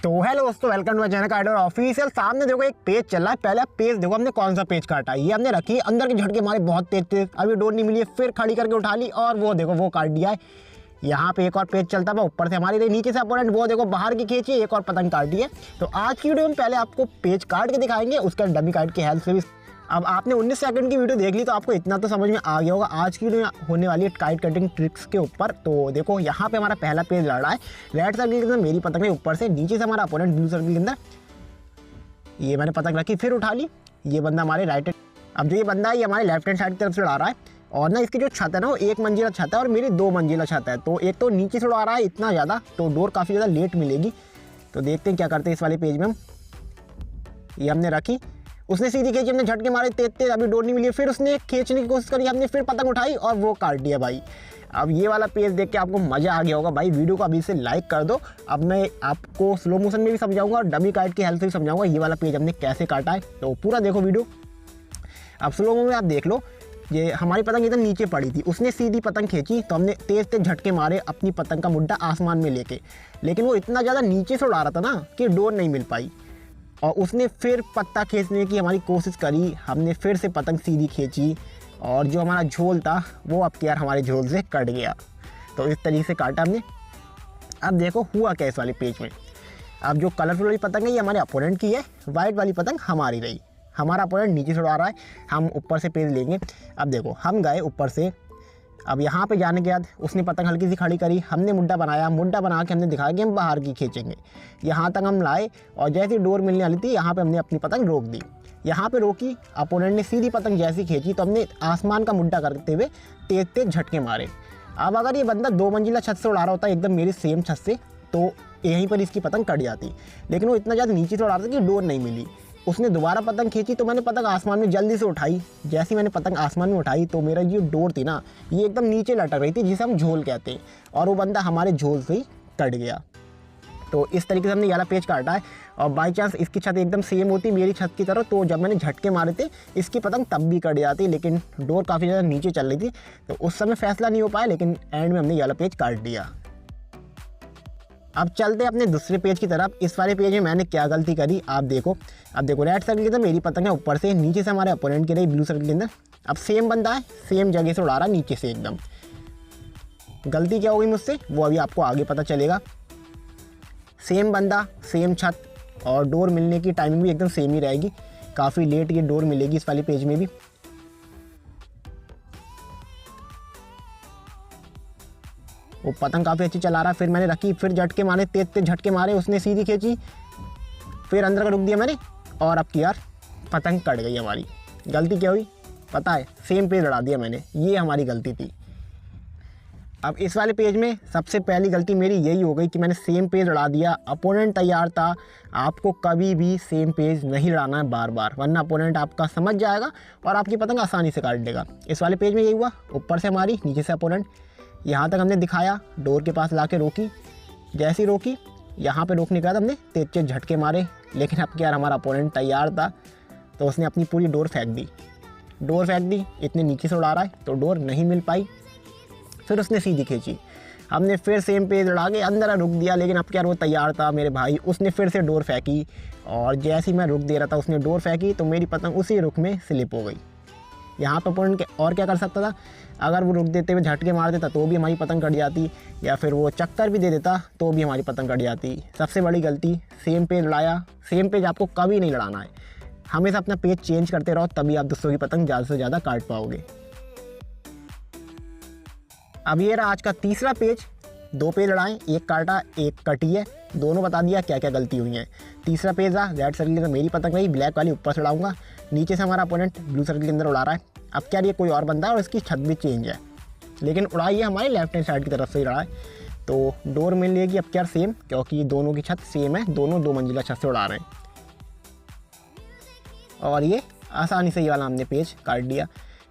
तो हेलो दोस्तों, welcome to my channel काइडर ऑफिशियल। सामने देखो एक पेज चल रहा है। पहले पेज देखो हमने कौन सा पेज काटा, ये हमने रखी अंदर के झटके मारे बहुत तेज तेज, अभी डोर नहीं मिली है, फिर खड़ी करके उठा ली और वो देखो वो काट दिया है। यहाँ पे एक और पेज चलता है, ऊपर से हमारी रही, नीचे से अपोनेंट वो देखो बाहर की खींची, एक और पतंग काट दी है। तो आज की वीडियो में पहले आपको पेज काट के दिखाएंगे, उसका डमी काट की हेल्प से भी। अब आपने 19 सेकंड की वीडियो देख ली तो आपको इतना तो समझ में आ गया होगा। आज की वीडियो होने वाली है काइट कटिंग ट्रिक्स के ऊपर। तो देखो यहाँ पे हमारा पहला पेज लड़ रहा है रेड सर्कल के अंदर, मेरी पतंग है ऊपर से, नीचे से हमारा अपोनेंट ब्लू सर्कल के अंदर। ये मैंने पतंग रखी, फिर उठा ली। ये बंदा हमारे राइट, अब जो ये बंदा है ये हमारे लेफ्ट हैंड साइड की तरफ से उड़ा रहा है। और ना इसकी जो छत है ना वो 1 मंजिला छत है और मेरी 2 मंजिला छत है। तो एक तो नीचे से उड़ा रहा है इतना ज़्यादा, तो डोर काफ़ी ज़्यादा लेट मिलेगी। तो देखते हैं क्या करते हैं इस वाले पेज में हम। ये हमने रखी, उसने सीधी खींची, हमने झटके मारे तेज तेज, अभी डोर नहीं मिली, फिर उसने खींचने की कोशिश करी, हमने फिर पतंग उठाई और वो काट दिया भाई। अब ये वाला पेज देख के आपको मज़ा आ गया होगा भाई। वीडियो को अभी से लाइक कर दो। अब मैं आपको स्लो मोशन में भी समझाऊंगा और डमी काट की हेल्प से भी समझाऊंगा ये वाला पेज हमने कैसे काटा है। तो पूरा देखो वीडियो। अब स्लो में आप देख लो, ये हमारी पतंग एकदम नीचे पड़ी थी, उसने सीधी पतंग खींची तो हमने तेज तेज झटके मारे अपनी पतंग का मुड्डा आसमान में लेके, लेकिन वो इतना ज़्यादा नीचे से उड़ा रहा था ना कि डोर नहीं मिल पाई। और उसने फिर पत्ता खींचने की हमारी कोशिश करी, हमने फिर से पतंग सीधी खींची और जो हमारा झोल था वो अब यार हमारे झोल से कट गया। तो इस तरीके से काटा हमने। अब देखो हुआ क्या इस वाले पेज में। अब जो कलरफुल वाली पतंग है ये हमारे अपोनेंट की है, वाइट वाली पतंग हमारी रही। हमारा अपोनेंट नीचे से उड़ा रहा है, हम ऊपर से पेज लेंगे। अब देखो हम गए ऊपर से, अब यहाँ पे जाने के बाद उसने पतंग हल्की सी खड़ी करी, हमने मुड्डा बनाया, मुड्डा बना के हमने दिखाया कि हम बाहर की खींचेंगे। यहाँ तक हम लाए और जैसी डोर मिलने वाली थी यहाँ पे हमने अपनी पतंग रोक दी। यहाँ पे रोकी, अपोनेंट ने सीधी पतंग जैसी खींची तो हमने आसमान का मुड्डा करते हुए तेज तेज झटके मारे। अब अगर ये बंदा 2 मंजिला छत से उड़ा रहा होता एकदम मेरी सेम छत से, तो यहीं पर इसकी पतंग कट जाती, लेकिन वो इतना ज़्यादा नीचे से उड़ा रहा था कि डोर नहीं मिली। उसने दोबारा पतंग खींची तो मैंने पतंग आसमान में जल्दी से उठाई। जैसे ही मैंने पतंग आसमान में उठाई तो मेरा जो डोर थी ना ये एकदम नीचे लटक रही थी, जिसे हम झोल कहते हैं, और वो बंदा हमारे झोल से ही कट गया। तो इस तरीके से हमने वाला पेज काटा है। और बाई चांस इसकी छत एकदम सेम होती मेरी छत की तरह, तो जब मैंने झटके मारे थे इसकी पतंग तब भी कट जाती, लेकिन डोर काफ़ी ज़्यादा नीचे चल रही थी तो उस समय फैसला नहीं हो पाया, लेकिन एंड में हमने वाला पेज काट दिया। अब चलते अपने दूसरे पेज की तरफ। इस वाले पेज में मैंने क्या गलती करी आप देखो। अब देखो रेड सर्कल के अंदर मेरी पतंग है ऊपर से, नीचे से हमारे अपोनेंट की रही ब्लू सर्कल के अंदर। अब सेम बंदा है, सेम जगह से उड़ा रहा नीचे से एकदम। गलती क्या हो गई मुझसे वो अभी आपको आगे पता चलेगा। सेम बंदा, सेम छत, और डोर मिलने की टाइमिंग भी एकदम सेम ही रहेगी। काफ़ी लेट ये डोर मिलेगी इस वाले पेज में भी। वो पतंग काफ़ी अच्छी चला रहा, फिर मैंने रखी, फिर झटके मारे, तेज तेज झटके मारे, उसने सीधी खींची, फिर अंदर का रुक दिया मैंने, और अब की यार पतंग कट गई हमारी। गलती क्या हुई पता है, सेम पेज लड़ा दिया मैंने, ये हमारी गलती थी। अब इस वाले पेज में सबसे पहली गलती मेरी यही हो गई कि मैंने सेम पेज लड़ा दिया। अपोनेंट तैयार था, आपको कभी भी सेम पेज नहीं लड़ाना है बार बार, वरना अपोनेंट आपका समझ जाएगा और आपकी पतंग आसानी से काट देगा। इस वाले पेज में यही हुआ, ऊपर से हमारी, नीचे से अपोनेंट। यहाँ तक हमने दिखाया, डोर के पास लाके रोकी, जैसी रोकी यहाँ पे रोकने के बाद हमने तेज तेज झटके मारे, लेकिन अब क्या हमारा अपोनेंट तैयार था तो उसने अपनी पूरी डोर फेंक दी। डोर फेंक दी, इतने नीचे से उड़ा रहा है तो डोर नहीं मिल पाई। फिर उसने सीधी खींची, हमने फिर सेम पेज लड़ा के अंदर रुक दिया, लेकिन अब क्या वो तैयार था मेरे भाई, उसने फिर से डोर फेंकी, और जैसे ही मैं रुक दे रहा था उसने डोर फेंकी तो मेरी पतंग उसी रुख में स्लिप हो गई। यहाँ पर अपोनेंट और क्या कर सकता था, अगर वो रुक देते हुए झटके मार देता तो भी हमारी पतंग कट जाती, या फिर वो चक्कर भी दे देता तो भी हमारी पतंग कट जाती। सबसे बड़ी गलती, सेम पेज लड़ाया। सेम पेज आपको कभी नहीं लड़ाना है, हमेशा अपना पेज चेंज करते रहो, तभी आप दूसरों की पतंग ज़्यादा से ज़्यादा काट पाओगे। अब ये रहा आज का तीसरा पेज। 2 पेज लड़ाएं, एक काटा एक कटी है, दोनों बता दिया क्या क्या गलती हुई है। तीसरा पेज रहा रेड सर्कल के अंदर मेरी पतंग रही, ब्लैक वाली ऊपर से उड़ाऊंगा, नीचे से हमारा अपोनेंट ब्लू सर्कल के अंदर उड़ा रहा है। अब क्या ये कोई और बंदा है और इसकी छत भी चेंज है, लेकिन उड़ाई है हमारे लेफ्ट हैंड साइड की तरफ से ही उड़ा है, तो डोर मिल लेगी अब क्या सेम, क्योंकि दोनों की छत सेम है, दोनों 2 मंजिला छत से उड़ा रहे हैं। और ये आसानी से ये वाला हमने पेज काट दिया।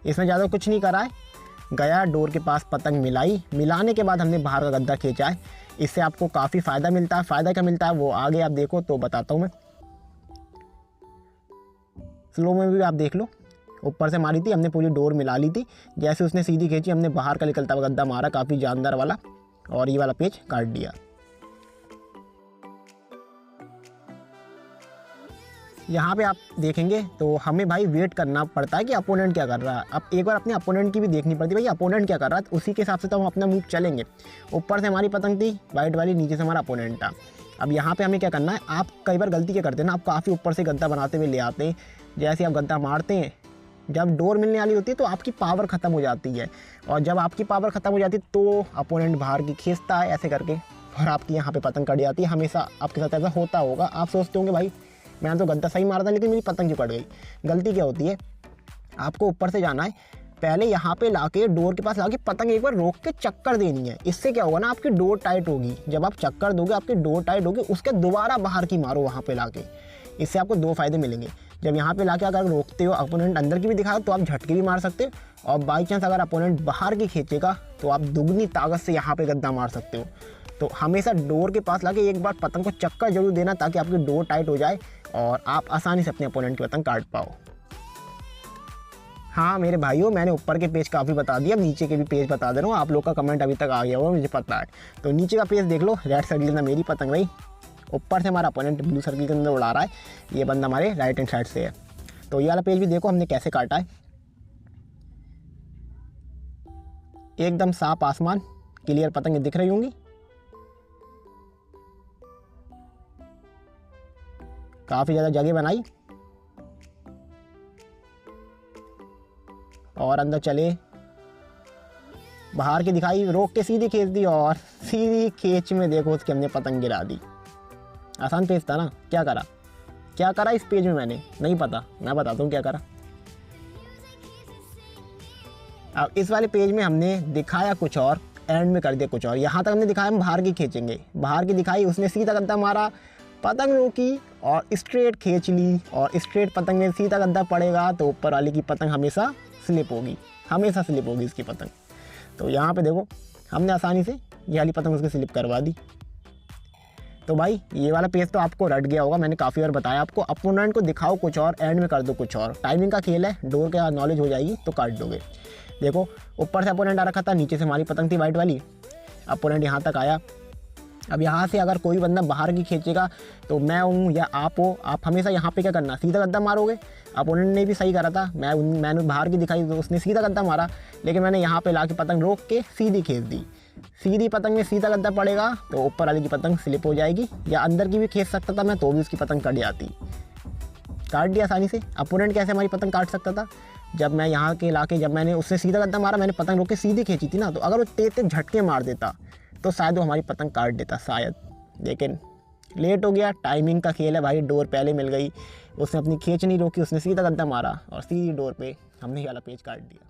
इसमें ज़्यादा कुछ नहीं करा है, गया डोर के पास पतंग मिलाई, मिलाने के बाद हमने बाहर का गद्दा खींचा है। इससे आपको काफ़ी फ़ायदा मिलता है। फ़ायदा क्या मिलता है वो आगे आप देखो तो बताता हूँ मैं, स्लो में भी आप देख लो। ऊपर से मारी थी हमने, पूरी डोर मिला ली थी, जैसे उसने सीधी खींची हमने बाहर का निकलता हुआ गद्दा मारा काफ़ी जानदार वाला, और ये वाला पेज काट दिया। यहाँ पे आप देखेंगे तो हमें भाई वेट करना पड़ता है कि अपोनेंट क्या कर रहा है। अब एक बार अपने अपोनेंट की भी देखनी पड़ती है भाई अपोनेंट क्या कर रहा है, तो उसी के हिसाब से तो हम अपना मूव चलेंगे। ऊपर से हमारी पतंग थी वाइट वाली, नीचे से हमारा अपोनेंट था। अब यहाँ पे हमें क्या करना है, आप कई बार गलती क्या करते हैं ना, आप काफ़ी ऊपर से गद्दा बनाते हुए ले आते हैं। जैसे आप गद्दा मारते हैं, जब डोर मिलने वाली होती है तो आपकी पावर ख़त्म हो जाती है, और जब आपकी पावर ख़त्म हो जाती है तो अपोनेंट बाहर की खींचता है ऐसे करके, और आपकी यहाँ पे पतंग कट जाती है। हमेशा आपके साथ ऐसा होता होगा। आप सोचते होंगे भाई मैंने तो गद्दा सही मारा था लेकिन मेरी पतंग क्यों कट गई। गलती क्या होती है, आपको ऊपर से जाना है, पहले यहाँ पे लाके डोर के पास लाके पतंग एक बार रोक के चक्कर देनी है। इससे क्या होगा ना, आपकी डोर टाइट होगी। जब आप चक्कर दोगे आपकी डोर टाइट होगी, उसके दोबारा बाहर की मारो वहाँ पे लाके। इससे आपको दो फायदे मिलेंगे। जब यहाँ पे लाके अगर रोकते हो, अपोनेंट अंदर की भी दिखाओ तो आप झटके भी मार सकते हो, और बाई चांस अगर अपोनेंट बाहर की खींचेगा तो आप दुगनी ताकत से यहाँ पे गद्दा मार सकते हो। तो हमेशा डोर के पास लाके एक बार पतंग को चक्कर जरूर देना, ताकि आपकी डोर टाइट हो जाए और आप आसानी से अपने अपोनेंट की पतंग काट पाओ। हाँ मेरे भाइयों, मैंने ऊपर के पेज काफ़ी बता दिया, नीचे के भी पेज बता दे रहा हूँ। आप लोग का कमेंट अभी तक आ गया होगा, मुझे पता है। तो नीचे का पेज देख लो, रेड सर्किल के अंदर मेरी पतंग रही, ऊपर से हमारा अपोनेंट ब्लू सर्किल के अंदर उड़ा रहा है, ये बंदा हमारे राइट हैंड साइड से है। तो ये वाला पेज भी देखो हमने कैसे काटा है, एकदम साफ आसमान, क्लियर पतंग दिख रही होंगी। काफ़ी ज़्यादा जगह बनाई और अंदर चले, बाहर की दिखाई, रोक के सीधी खींच दी, और सीधी खींच में देखो उसकी हमने पतंग गिरा दी। आसान पेज था ना। क्या करा इस पेज में मैंने नहीं पता, मैं बताता हूँ क्या करा। अब इस वाले पेज में हमने दिखाया कुछ और, एंड में कर दिया कुछ और। यहाँ तक हमने दिखाया हम बाहर की खींचेंगे, बाहर की दिखाई, उसने सीधा गद्दा मारा, पतंग रोकी और स्ट्रेट खींच ली, और स्ट्रेट पतंग में सीधा गद्दा पड़ेगा तो ऊपर वाले की पतंग हमेशा स्लिप होगी, हमेशा स्लिप होगी इसकी पतंग। तो यहाँ पे देखो हमने आसानी से ये वाली पतंग उसकी स्लिप करवा दी। तो भाई ये वाला पेज तो आपको रट गया होगा, मैंने काफ़ी बार बताया आपको। अपोनेंट को दिखाओ कुछ और, एंड में कर दो कुछ और। टाइमिंग का खेल है, डोर का नॉलेज हो जाएगी तो काट दोगे। देखो ऊपर से अपोनेंट आ रखा था, नीचे से हमारी पतंग थी वाइट वाली, अपोनेंट यहाँ तक आया। अब यहाँ से अगर कोई बंदा बाहर की खींचेगा तो मैं हूँ या आप हो, आप हमेशा यहाँ पे क्या करना, सीधा गद्दा मारोगे। अपोनेंट ने भी सही करा था, मैंने बाहर की दिखाई तो उसने सीधा गद्दा मारा, लेकिन मैंने यहाँ पे लाके पतंग रोक के सीधी खींच दी। सीधी पतंग में सीधा गद्दा पड़ेगा तो ऊपर वाली की पतंग स्लिप हो जाएगी, या अंदर की भी खींच सकता था मैं तो भी उसकी पतंग कट जाती। काट दिया आसानी से। अपोनेंट कैसे हमारी पतंग काट सकता था, जब मैं यहाँ के लाके, जब मैंने उससे सीधा गद्दा मारा, मैंने पतंग रोक के सीधी खींची थी ना, तो अगर वो तेज झटके मार देता तो शायद वो हमारी पतंग काट देता शायद, लेकिन लेट हो गया। टाइमिंग का खेल है भाई, डोर पहले मिल गई, उसने अपनी खींच नहीं रोकी, उसने सीधा गद्दा मारा और सीधी डोर पे हमने ये वाला पेज काट दिया।